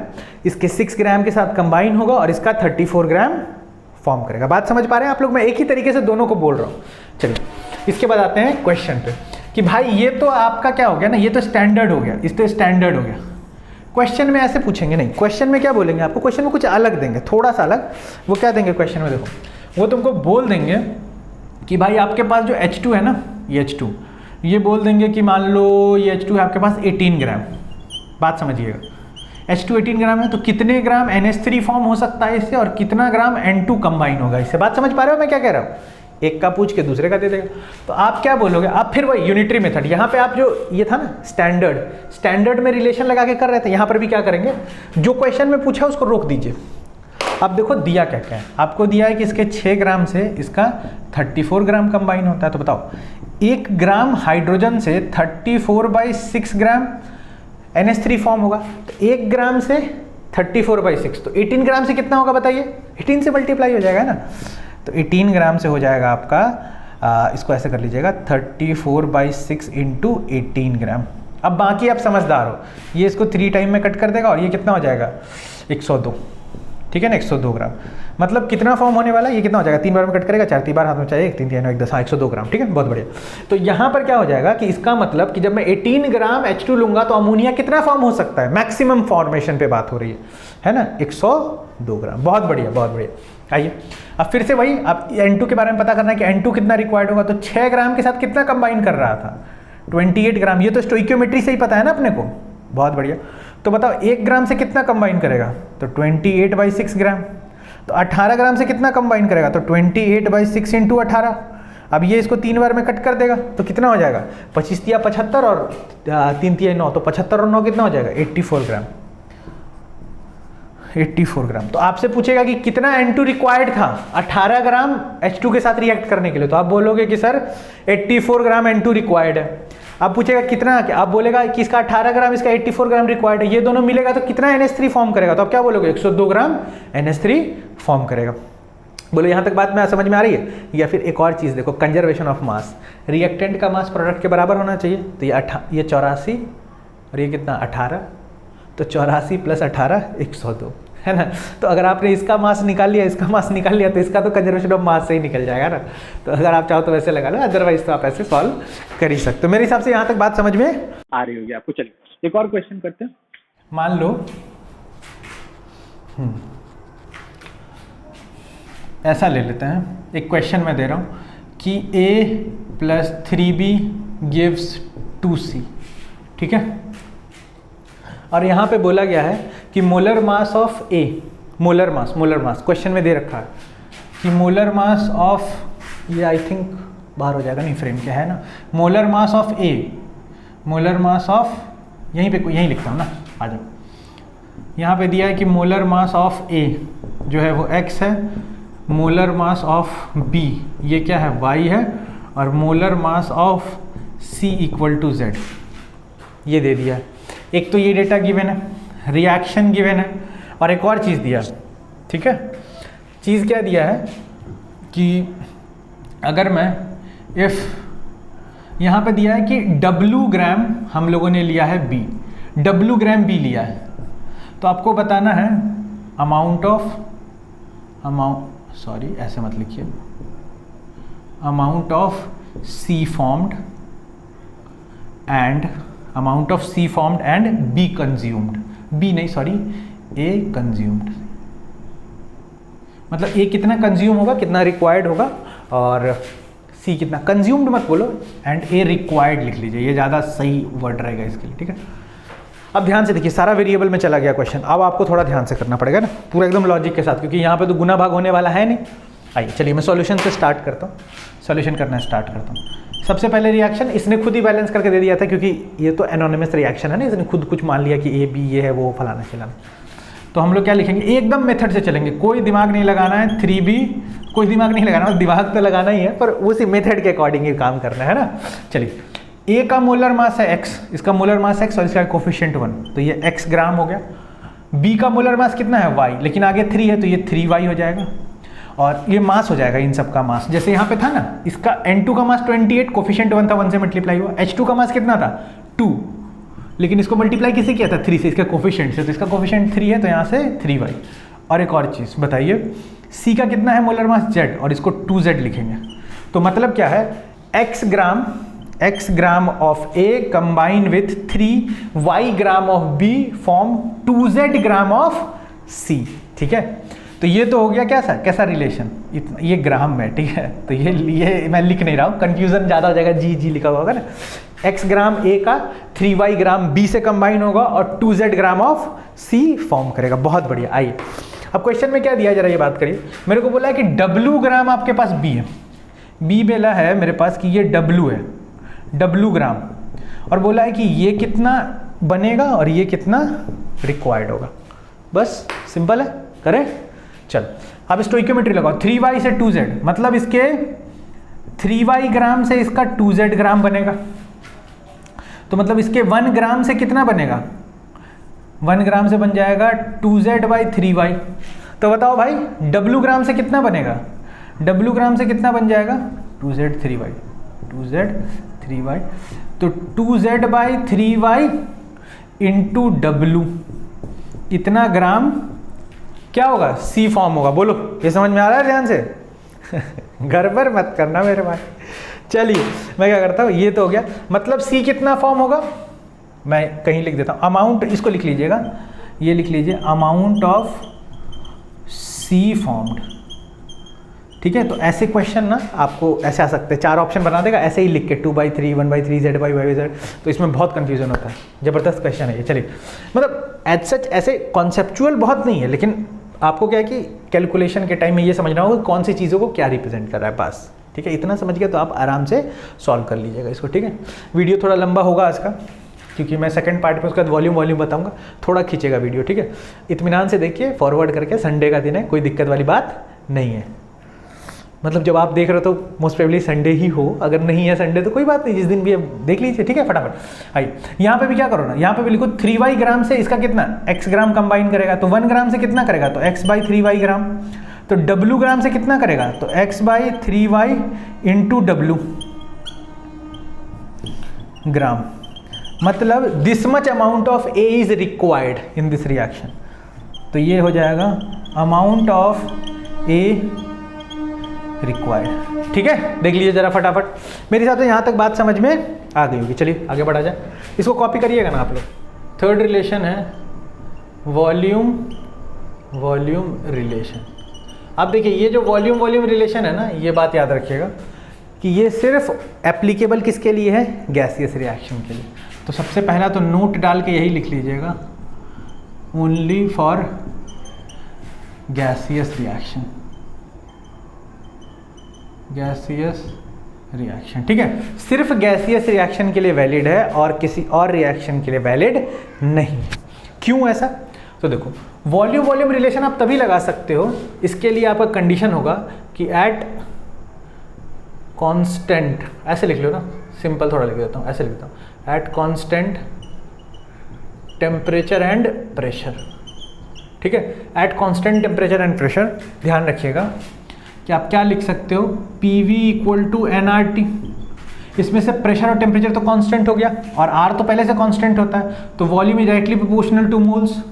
A: इसके 6 ग्राम के साथ कंबाइन होगा और इसका 34 ग्राम फॉर्म करेगा। बात समझ पा रहे हैं आप लोग, मैं एक ही तरीके से दोनों को बोल रहा हूँ। चलिए इसके बाद आते हैं क्वेश्चन पे, कि भाई ये तो आपका क्या हो गया ना, ये तो स्टैंडर्ड हो गया, इस तो स्टैंडर्ड हो गया। क्वेश्चन में ऐसे पूछेंगे नहीं, क्वेश्चन में क्या बोलेंगे आपको, क्वेश्चन में कुछ अलग देंगे, थोड़ा सा अलग। वो क्या देंगे क्वेश्चन में, देखो वो तुमको बोल देंगे कि भाई आपके पास जो H2 है ना, ये H2, ये बोल देंगे कि मान लो ये H2 है आपके पास 18 ग्राम। बात समझिएगा, H2 18 ग्राम है तो कितने ग्राम NH3 फॉर्म हो सकता है इससे, और कितना ग्राम N2 कंबाइन होगा इससे। बात समझ पा रहे हो मैं क्या कह रहा हूँ, एक का पूछ के दूसरे का दे देगा। तो आप क्या बोलोगे, आप फिर वही यूनिटरी मेथड, यहाँ पे आप जो ये था ना स्टैंडर्ड में रिलेशन लगा के कर रहे थे, यहाँ पर भी क्या करेंगे, जो क्वेश्चन में पूछा उसको रोक दीजिए। अब देखो दिया क्या क्या है, आपको दिया है कि इसके 6 ग्राम से इसका 34 ग्राम कंबाइन होता है, तो बताओ 1 ग्राम हाइड्रोजन से 34/6 ग्राम NH3 फॉर्म होगा, तो 1 ग्राम से 34/6, तो 18 ग्राम से कितना होगा बताइए, 18 से मल्टीप्लाई हो जाएगा ना, तो 18 ग्राम से हो जाएगा आपका, इसको ऐसे कर लीजिएगा 34/6 × 18 ग्राम। अब बाकी आप समझदार हो, ये इसको 3 टाइम में कट कर देगा और ये कितना हो जाएगा 102, ठीक है ना, 102 ग्राम। मतलब कितना फॉर्म होने वाला है, ये कितना हो जाएगा, 3 बार में कट करेगा, 4 3 बार हाथ में चाहिए, 3 3 1 10, 102 ग्राम, ठीक है, बहुत बढ़िया। तो यहाँ पर क्या हो जाएगा कि इसका मतलब कि जब मैं 18 ग्राम H2 लूंगा तो अमोनिया कितना फॉर्म हो सकता है, मैक्सिमम फॉर्मेशन पे बात हो रही है ना, 102 ग्राम। बहुत बढ़िया बहुत बढ़िया। आइए अब फिर से वही, अब N2 के बारे में पता करना है कि N2 कितना रिक्वायर्ड होगा, तो 6 ग्राम के साथ कितना कंबाइन कर रहा था 28 ग्राम, ये तो स्टोइकियोमेट्री से ही पता है ना अपने को, बहुत बढ़िया। तो बताओ 1 ग्राम से कितना कंबाइन करेगा, तो 28/6 ग्राम। तो 18 ग्राम से कितना कंबाइन करेगा, तो 28/6 × 18। अब ये इसको 3 बार में कट कर देगा तो कितना हो जाएगा, 25 तिया 75 और 3 तिया 9, तो 75 और 9 कितना हो जाएगा, 84 ग्राम। 84 ग्राम। तो आपसे पूछेगा कि कितना N2 रिक्वायर्ड था, 18 ग्राम H2 के साथ रिएक्ट करने के लिए, तो आप बोलोगे कि सर 84 ग्राम N2 रिक्वायर्ड है। अब पूछेगा कितना, आप बोलेगा कि इसका 18 ग्राम, इसका 84 ग्राम रिक्वायर्ड है, ये दोनों मिलेगा तो कितना NH3 फॉर्म करेगा, तो आप क्या बोलोगे, 102 ग्राम NH3 फॉर्म करेगा। बोलो यहाँ तक बात में समझ में आ रही है। या फिर एक और चीज़ देखो, कंजर्वेशन ऑफ मास, रिएक्टेंट का मास प्रोडक्ट के बराबर होना चाहिए, तो ये 84 और ये कितना 18, तो 84 + 18 102 है ना। तो अगर आपने इसका मास निकाल लिया, इसका मास निकाल लिया, तो इसका तो कंजर्वेशन ऑफ मास से ही निकल जाएगा ना। तो अगर आप चाहो तो वैसे लगा लो, अदरवाइज तो आप ऐसे सॉल्व कर ही सकते हो। मेरे हिसाब से यहाँ तक बात समझ में आ रही होगी आपको। चलिए एक और क्वेश्चन करते हैं। मान लो ऐसा ले लेते हैं, एक क्वेश्चन मैं दे रहा हूँ कि A + 3B गिव्स 2C, ठीक है। और यहाँ पे बोला गया है कि molar mass of A, molar mass question में दे रखा है कि मोलर मास ऑफ, ये आई थिंक बाहर हो जाएगा, नहीं फ्रेम क्या है ना, molar mass of A, molar mass of, यहीं लिखता हूँ ना, आ जाओ। यहाँ पे दिया है कि मोलर मास ऑफ A जो है वो X है, मोलर मास ऑफ B ये क्या है, Y है, और molar mass of C = Z, ये दे दिया है। एक तो ये डेटा गिवन है, रिएक्शन गिवन है, और एक और चीज़ दिया, ठीक है। चीज़ क्या दिया है कि अगर मैं यहाँ पे दिया है कि W ग्राम हम लोगों ने लिया है B, W ग्राम B लिया है, तो आपको बताना है ऐसे मत लिखिए, amount of C formed and B consumed, A consumed, मतलब A कितना कंज्यूम होगा, कितना रिक्वायर्ड होगा, और C कितना कंज्यूम्ड मत बोलो, एंड A रिक्वायर्ड लिख लीजिए, ये ज़्यादा सही वर्ड रहेगा इसके लिए, ठीक है। अब ध्यान से देखिए, सारा वेरिएबल में चला गया क्वेश्चन, अब आपको थोड़ा ध्यान से करना पड़ेगा ना, पूरा एकदम लॉजिक के साथ, क्योंकि यहाँ पे तो गुना भाग होने वाला है नहीं। आइए चलिए मैं सॉल्यूशन से स्टार्ट करता हूँ, सॉल्यूशन करना स्टार्ट करता हूँ। सबसे पहले रिएक्शन इसने खुद ही बैलेंस करके दे दिया था, क्योंकि ये तो एनोनिमस रिएक्शन है ना, इसने खुद कुछ मान लिया कि A B ये है, वो फलाना खिलाना। तो हम लोग क्या लिखेंगे, एकदम मेथड से चलेंगे, कोई दिमाग नहीं लगाना है, 3B कोई दिमाग नहीं लगाना, दिमाग तो लगाना ही है, पर उसी मेथड के अकॉर्डिंग ही काम करना है ना। चलिए, A का मोलर मास है X, इसका मोलर मास X और इसका कोफिशिएंट 1, तो ये X ग्राम हो गया। B का मोलर मास कितना है Y, लेकिन आगे 3 है तो ये 3Y हो जाएगा, और ये मास हो जाएगा इन सब का मास, जैसे यहाँ पे था ना, इसका N2 का मास 28, कोफिशिएंट 1 था, 1 से मल्टीप्लाई हुआ। H2 का मास कितना था 2, लेकिन इसको मल्टीप्लाई किससे किया था 3 से, इसका कोफिशिएंट से, तो इसका कोफिशिएंट 3 है तो यहाँ से 3Y। और एक और चीज़ बताइए, C का कितना है मोलर मास Z, और इसको 2Z लिखेंगे, तो मतलब क्या है, X gram of A combine with 3Y gram of B form 2Z gram of C, ठीक है। तो ये तो हो गया कैसा रिलेशन, इतना, ये ग्राम में, ठीक है। तो ये मैं लिख नहीं रहा हूँ, कंफ्यूजन ज़्यादा हो जाएगा, जी लिखा हुआ होगा ना। X ग्राम A का 3Y ग्राम B से कंबाइन होगा और 2Z gram of C form करेगा। बहुत बढ़िया। आइए अब क्वेश्चन में क्या दिया है, जरा ये बात करिए। मेरे को बोला है कि W ग्राम आपके पास B है, B बेला है मेरे पास कि ये W है, W ग्राम, और बोला है कि ये कितना बनेगा और ये कितना रिक्वायर्ड होगा। बस सिंपल है, करें। चल अब स्टोइकियोमेट्री लगाओ, 3Y से 2Z, मतलब इसके 3Y ग्राम से इसका 2Z ग्राम बनेगा, तो मतलब इसके 1 ग्राम से कितना बनेगा, 1 ग्राम से बन जाएगा 2Z/3Y। तो बताओ भाई W ग्राम से कितना बनेगा, W ग्राम से कितना बन जाएगा 2Z/3Y, 2Z/3Y, तो 2Z/3Y इंटू W, इतना ग्राम क्या होगा, C फॉर्म होगा। बोलो ये समझ में आ रहा है ध्यान से गड़बड़ मत करना मेरे भाई। चलिए मैं क्या करता हूँ, ये तो हो गया, मतलब C कितना फॉर्म होगा, मैं कहीं लिख देता हूँ, अमाउंट, इसको लिख लीजिएगा, ये लिख लीजिए, अमाउंट ऑफ C फॉर्म्ड, ठीक है। तो ऐसे क्वेश्चन ना आपको ऐसे आ सकते हैं, 4 ऑप्शन बना देगा ऐसे ही लिख के, 2/3, 1/3, Z/Y/Z, तो इसमें बहुत कंफ्यूजन होता है। जबरदस्त क्वेश्चन है ये। चलिए मतलब एज सच ऐसे कॉन्सेप्चुअल बहुत नहीं है, लेकिन आपको क्या है कि कैलकुलेशन के टाइम में ये समझना होगा कौन सी चीज़ों को क्या रिप्रेजेंट कर रहा है, बस ठीक है, इतना समझ गए तो आप आराम से सॉल्व कर लीजिएगा इसको, ठीक है। वीडियो थोड़ा लंबा होगा आज का, क्योंकि मैं सेकंड पार्ट में उसका वॉल्यूम बताऊंगा, थोड़ा खींचेगा वीडियो, ठीक है। इत्मीनान से देखिए, फॉरवर्ड करके, संडे का दिन है, कोई दिक्कत वाली बात नहीं है। मतलब जब आप देख रहे हो तो मोस्ट प्रोबेबली संडे ही हो, अगर नहीं है संडे तो कोई बात नहीं, जिस दिन भी आप देख लीजिए, ठीक है। फटाफट आइए, यहाँ पे भी क्या करो ना, यहाँ पे भी लिखो 3y ग्राम से इसका कितना x ग्राम कंबाइन करेगा, तो 1 ग्राम से कितना करेगा, तो x/3y ग्राम। तो w ग्राम से कितना करेगा, तो x/3y इंटू w ग्राम। मतलब this much amount of A is required in this reaction. तो ये हो जाएगा अमाउंट ऑफ A रिक्वायर्ड, ठीक है। देख लीजिए जरा फटाफट, मेरे हिसाब से यहाँ तक बात समझ में आ गई होगी। चलिए आगे बढ़ा जाए, इसको कॉपी करिएगा ना आप लोग। थर्ड रिलेशन है वॉल्यूम रिलेशन। अब देखिए ये जो वॉल्यूम रिलेशन है ना, ये बात याद रखिएगा कि ये सिर्फ एप्लीकेबल किसके लिए है, गैसियस रिएक्शन के लिए। तो सबसे पहला तो नोट डाल के यही लिख लीजिएगा, only for gaseous reaction, gaseous reaction, ठीक है। सिर्फ गैसियस रिएक्शन के लिए वैलिड है और किसी और रिएक्शन के लिए वैलिड नहीं। क्यों ऐसा, तो देखो वॉल्यूम रिलेशन आप तभी लगा सकते हो, इसके लिए आपका कंडीशन होगा कि एट कांस्टेंट, ऐसे लिख लो ना, सिंपल थोड़ा लिख देता हूँ, ऐसे लिखता हूँ, at constant temperature and pressure, ठीक है। At constant temperature and pressure, ध्यान रखिएगा कि आप क्या लिख सकते हो, PV = nRT। इसमें से प्रेशर और टेम्परेचर तो कांस्टेंट हो गया और R तो पहले से कांस्टेंट होता है, तो volume is directly proportional to moles.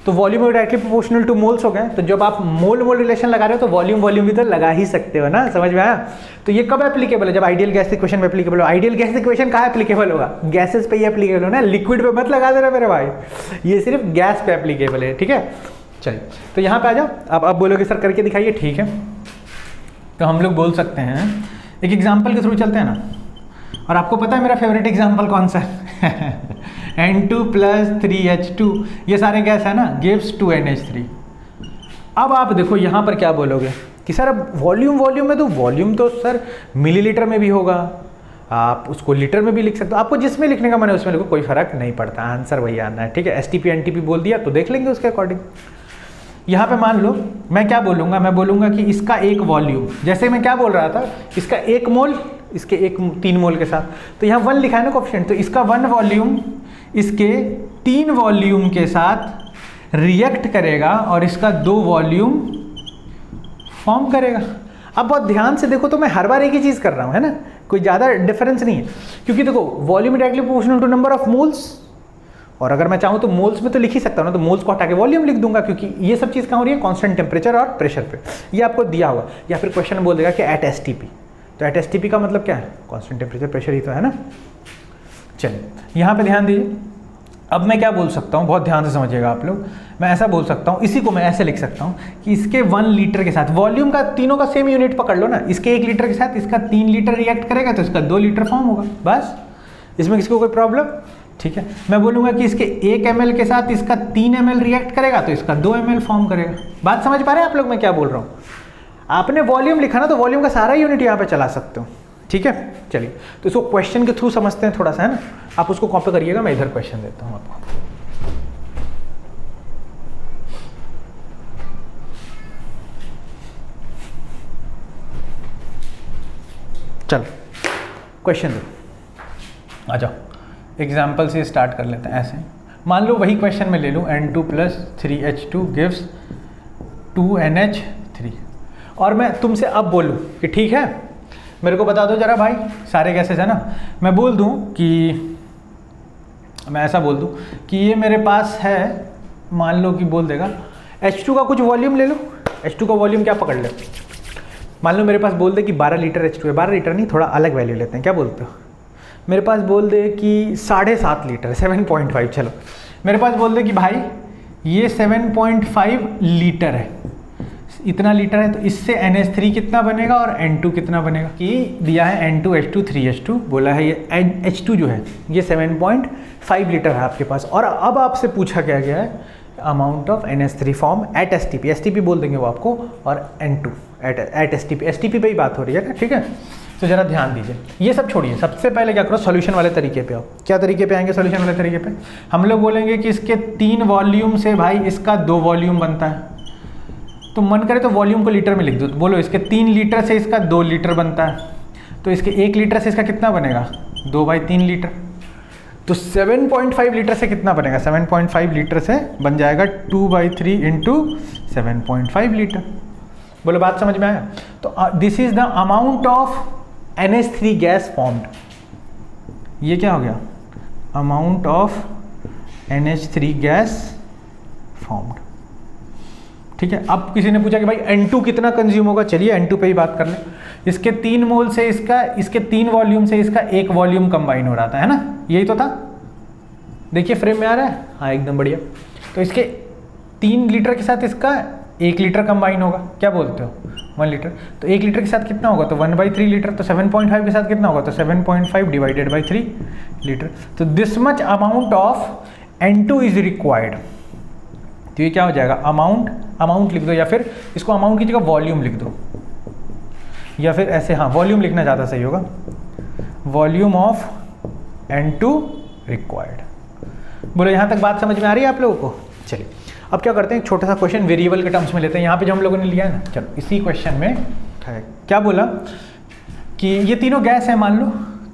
A: तो volume directly proportional to moles हो गए, तो जब आप मोल रिलेशन लगा रहे हो तो वॉल्यूम भी तो लगा ही सकते हो ना, समझ में आया। तो ये कब एप्लीकेबल है, जब आइडियल गैस इक्वेशन में एप्लीकेबल हो। आइडियल गैस इक्वेशन कहाँ एप्लीकेबल होगा, गैसेस पे ही एप्लीकेबल हो ना, लिक्विड पे मत लगा दे रहा मेरे भाई, ये सिर्फ गैस पे एप्लीकेबल है, ठीक है। चलिए तो यहाँ पे आ जाओ, अब बोलोगे सर करके दिखाइए, ठीक है। तो हम लोग बोल सकते हैं, एक एग्जाम्पल के थ्रू चलते हैं ना, और आपको पता है मेरा फेवरेट एग्जाम्पल कौन सा है N2 + 3H2, ये सारे गैस है ना, गिव्स 2NH3। अब आप देखो यहाँ पर क्या बोलोगे कि सर अब वॉल्यूम में, तो वॉल्यूम तो सर मिलीलीटर में भी होगा, आप उसको लीटर में भी लिख सकते हो, आपको जिसमें लिखने का मन है उसमें लिखो, कोई फर्क नहीं पड़ता, आंसर वही आना है, ठीक है। STP NTP बोल दिया तो देख लेंगे उसके अकॉर्डिंग। यहाँ पे मान लो मैं क्या बोलूँगा, मैं बोलूँगा कि इसका एक वॉल्यूम, जैसे मैं क्या बोल रहा था, इसका 1 मोल इसके 3 मोल के साथ, तो यहाँ 1 लिखा है ना कोएफिशिएंट, तो इसका 1 वॉल्यूम इसके 3 वॉल्यूम के साथ रिएक्ट करेगा और इसका 2 वॉल्यूम फॉर्म करेगा। अब बहुत ध्यान से देखो, तो मैं हर बार एक ही चीज़ कर रहा हूँ, है ना, कोई ज़्यादा डिफरेंस नहीं है, क्योंकि देखो volume directly proportional to number of moles, और अगर मैं चाहूँ तो मोल्स में तो लिख ही सकता हूँ ना, तो मोल्स को हटा के वॉल्यूम लिख दूंगा, क्योंकि ये सब चीज़ कहाँ हो रही है, कांस्टेंट टेम्परेचर और प्रेशर पे, ये आपको दिया होगा। या फिर क्वेश्चन में बोल देगा कि एट STP, तो एट STP का मतलब क्या है, कांस्टेंट टेम्परेचर प्रेशर ही तो है ना। चलिए यहाँ पे ध्यान दीजिए, अब मैं क्या बोल सकता हूँ, बहुत ध्यान से समझिएगा आप लोग, मैं ऐसा बोल सकता हूँ, इसी को मैं ऐसे लिख सकता हूँ कि इसके 1 लीटर के साथ, वॉल्यूम का तीनों का सेम यूनिट पकड़ लो ना, इसके 1 लीटर के साथ इसका 3 लीटर रिएक्ट करेगा तो इसका 2 लीटर फॉर्म होगा, बस इसमें किसी को कोई प्रॉब्लम, ठीक है। मैं बोलूँगा कि इसके 1 ml के साथ इसका 3 ml रिएक्ट करेगा तो इसका 2 ml फॉर्म करेगा। बात समझ पा रहे हैं आप लोग मैं क्या बोल रहा हूँ। आपने वॉल्यूम लिखा ना, तो वॉल्यूम का सारा यूनिट यहाँ पे चला सकते हो, ठीक है। चलिए तो इसको क्वेश्चन के थ्रू समझते हैं थोड़ा सा, है ना, आप उसको कॉपी करिएगा, मैं इधर क्वेश्चन देता हूँ आपको। चलो क्वेश्चन दो, आ जाओ, एग्जाम्पल से स्टार्ट कर लेते हैं। ऐसे मान लो वही क्वेश्चन में ले लूँ, N2 + 3H2 गिव्स 2NH3, और मैं तुमसे अब बोलूँ कि ठीक है मेरे को बता दो जरा भाई, सारे गैसेस है ना, मैं बोल दूँ कि, मैं ऐसा बोल दूँ कि ये मेरे पास है, मान लो कि बोल देगा H2 का कुछ वॉल्यूम ले लो, H2 का वॉल्यूम क्या पकड़ ले, मान लो मेरे पास बोल दे कि 12 लीटर H2 है, 12 लीटर नहीं, थोड़ा अलग वैल्यू लेते हैं, क्या बोलते हो, मेरे पास बोल दे कि 7.5 लीटर, 7.5, चलो मेरे पास बोल दे कि भाई ये 7.5 लीटर है, इतना लीटर है, तो इससे NH3 कितना बनेगा और N2 कितना बनेगा, कि दिया है N2H2 3H2, बोला है ये H2 जो है ये 7.5 लीटर है आपके पास, और अब आपसे पूछा क्या गया है amount of NH3 form at STP, STP बोल देंगे वो आपको, और N2 एट STP, STP पे ही बात हो रही है ना, ठीक है। तो जरा ध्यान दीजिए, ये सब छोड़िए, सबसे पहले क्या करो, सॉल्यूशन वाले तरीके पे आओ। क्या तरीके पे आएंगे सॉल्यूशन वाले तरीके पे? हम लोग बोलेंगे कि इसके 3 वॉल्यूम से भाई इसका 2 वॉल्यूम बनता है, तो मन करे तो वॉल्यूम को लीटर में लिख दो, तो बोलो इसके 3 लीटर से इसका 2 लीटर बनता है, तो इसके 1 लीटर से इसका कितना बनेगा, 2/3 लीटर। तो 7.5 लीटर से कितना बनेगा, 7.5 लीटर से बन जाएगा 2/3 इंटू 7.5 लीटर। बोलो बात समझ में आया? तो this is the amount of NH3 gas formed. ये क्या हो गया, amount of NH3 gas formed, ठीक है। अब किसी ने पूछा कि भाई N2 कितना कंज्यूम होगा, चलिए N2 पे ही बात कर लें। इसके 3 मोल से इसका, इसके 3 वॉल्यूम से इसका 1 वॉल्यूम कंबाइन हो रहा था, है ना, यही तो था। देखिए फ्रेम में आ रहा है, हाँ एकदम बढ़िया। तो इसके 3 लीटर के साथ इसका 1 लीटर कंबाइन होगा, क्या बोलते हो, 1 लीटर। तो 1 लीटर के साथ कितना होगा, तो 1/3 लीटर। तो 7.5 के साथ कितना होगा, तो 7.5 डिवाइडेड बाई 3 लीटर। तो this much amount of N2 is required. तो ये क्या हो जाएगा, अमाउंट लिख दो, या फिर इसको अमाउंट की जगह वॉल्यूम लिख दो, या फिर ऐसे, हाँ वॉल्यूम लिखना ज़्यादा सही होगा, वॉल्यूम ऑफ N2 रिक्वायर्ड। बोलो यहाँ तक बात समझ में आ रही है आप लोगों को? चलिए अब क्या करते हैं, एक छोटा सा क्वेश्चन वेरिएबल के टर्म्स में लेते हैं। यहाँ पे जो हम लोगों ने लिया है ना, चलो इसी क्वेश्चन में क्या बोला कि ये तीनों गैस है, मान लो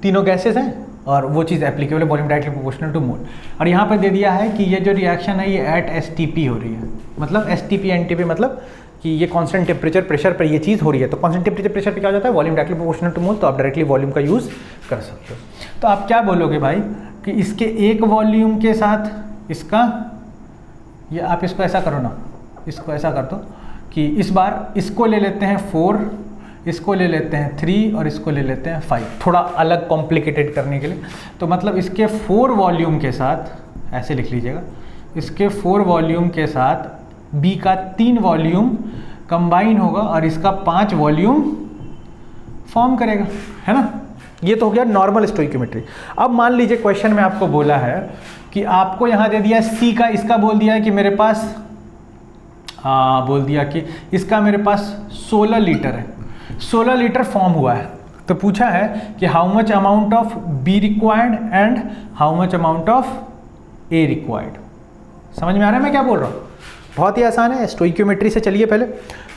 A: तीनों गैसेस हैं, और वो चीज़ एप्लीकेबल है, वॉल्यूम डायरेक्टली प्रोपोर्शनल टू मोल। और यहाँ पर दे दिया है कि ये जो रिएक्शन है ये एट STP हो रही है, मतलब STP NTP मतलब कि ये कांस्टेंट टेम्परेचर प्रेशर पर ये चीज़ हो रही है। तो कांस्टेंट टेम्परेचर प्रेशर पे क्या हो जाता है, वॉल्यूम डायरेक्टली प्रोपोर्शनल टू मोल, तो आप डायरेक्टली वॉल्यूम का यूज़ कर सकते हो। तो आप क्या बोलोगे भाई कि इसके 1 वॉल्यूम के साथ इसका, ये आप इसको ऐसा करो ना, इसको ऐसा कर दो कि इस बार इसको ले लेते हैं 4, इसको ले लेते हैं 3 और इसको ले लेते हैं 5, थोड़ा अलग कॉम्प्लिकेटेड करने के लिए। तो मतलब इसके 4 वॉल्यूम के साथ, ऐसे लिख लीजिएगा, इसके 4 वॉल्यूम के साथ B का 3 वॉल्यूम कंबाइन होगा और इसका 5 वॉल्यूम फॉर्म करेगा, है ना। ये तो हो गया नॉर्मल स्टोइकियोमेट्री। अब मान लीजिए क्वेश्चन में आपको बोला है कि आपको यहाँ दे दिया है C का, इसका बोल दिया है कि मेरे पास बोल दिया कि इसका मेरे पास 16 लीटर है, 16 लीटर फॉर्म हुआ है। तो पूछा है कि how much amount of B required and how much amount of A required. समझ में आ रहा है मैं क्या बोल रहा हूँ? बहुत ही आसान है, स्टोइकियोमेट्री से चलिए पहले।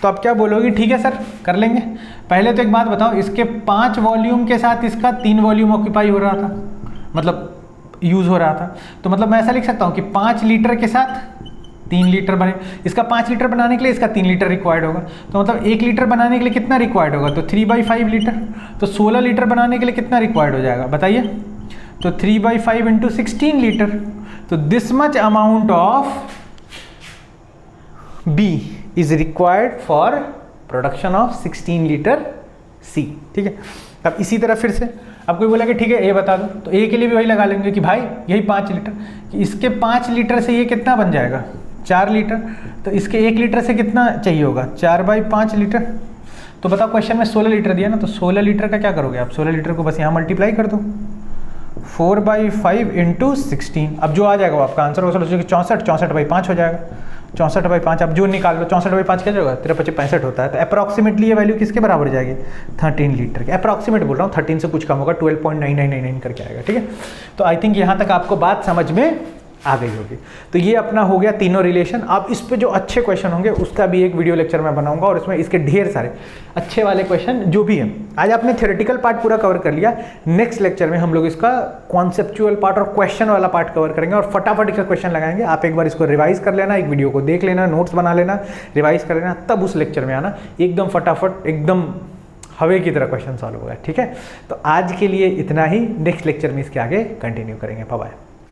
A: तो आप क्या बोलोगे, ठीक है सर कर लेंगे। पहले तो एक बात बताओ, इसके 5 वॉल्यूम के साथ इसका 3 वॉल्यूम ऑक्यूपाई हो रहा था, मतलब यूज़ हो रहा था। तो मतलब मैं ऐसा लिख सकता हूँ कि 5 लीटर के साथ 3 लीटर बने, इसका 5 लीटर बनाने के लिए इसका 3 लीटर रिक्वायर्ड होगा। तो मतलब 1 लीटर बनाने के लिए कितना रिक्वायर्ड होगा, तो 3/5 लीटर। तो 16 लीटर बनाने के लिए कितना रिक्वायर्ड हो जाएगा बताइए, तो 3/5 इंटू 16 लीटर। तो this much amount of B is required for production of 16 litre C, ठीक है। अब इसी तरह फिर से अब कोई बोला कि ठीक है A बता दो, तो A के लिए भी वही लगा लेंगे कि भाई यही 5 लीटर, कि इसके 5 लीटर से ये कितना बन जाएगा, 4 लीटर। तो इसके 1 लीटर से कितना चाहिए होगा, 4/5 लीटर। तो बताओ क्वेश्चन में 16 लीटर दिया ना, तो 16 लीटर का क्या करोगे आप, 16 लीटर को बस यहाँ मल्टीप्लाई कर दो, 4/5 इंटू 16। अब जो आ जाएगा वो आपका आंसर होगा 64, 64/5 हो जाएगा, 64/5। आप जो निकाल लो, 64/5 क्या होगा, 63/65 होता है। तो अप्रॉक्सीमेटली ये वैल्यू किसके बराबर हो जाएगी, 13 लीटर के। अप्रॉक्सीमेट बोल रहा हूँ, 13 से कुछ कम होगा, 12.9999 करके आएगा, ठीक है। तो आई थिंक यहाँ तक आपको बात समझ में आ गई होगी। तो ये अपना हो गया तीनों रिलेशन। अब इस पे जो अच्छे क्वेश्चन होंगे उसका भी एक वीडियो लेक्चर मैं बनाऊंगा, और इसमें इसके ढेर सारे अच्छे वाले क्वेश्चन जो भी हैं। आज आपने थ्योरेटिकल पार्ट पूरा कवर कर लिया, नेक्स्ट लेक्चर में हम लोग इसका कॉन्सेप्चुअल पार्ट और क्वेश्चन वाला पार्ट कवर करेंगे, और फटाफट इसका क्वेश्चन लगाएंगे। आप एक बार इसको रिवाइज कर लेना, एक वीडियो को देख लेना, नोट्स बना लेना, रिवाइज कर लेना, तब उस लेक्चर में आना, एकदम फटाफट एकदम हवे की तरह क्वेश्चन सॉल्व होगा, ठीक है। तो आज के लिए इतना ही, नेक्स्ट लेक्चर में इसके आगे कंटिन्यू करेंगे। Bye bye.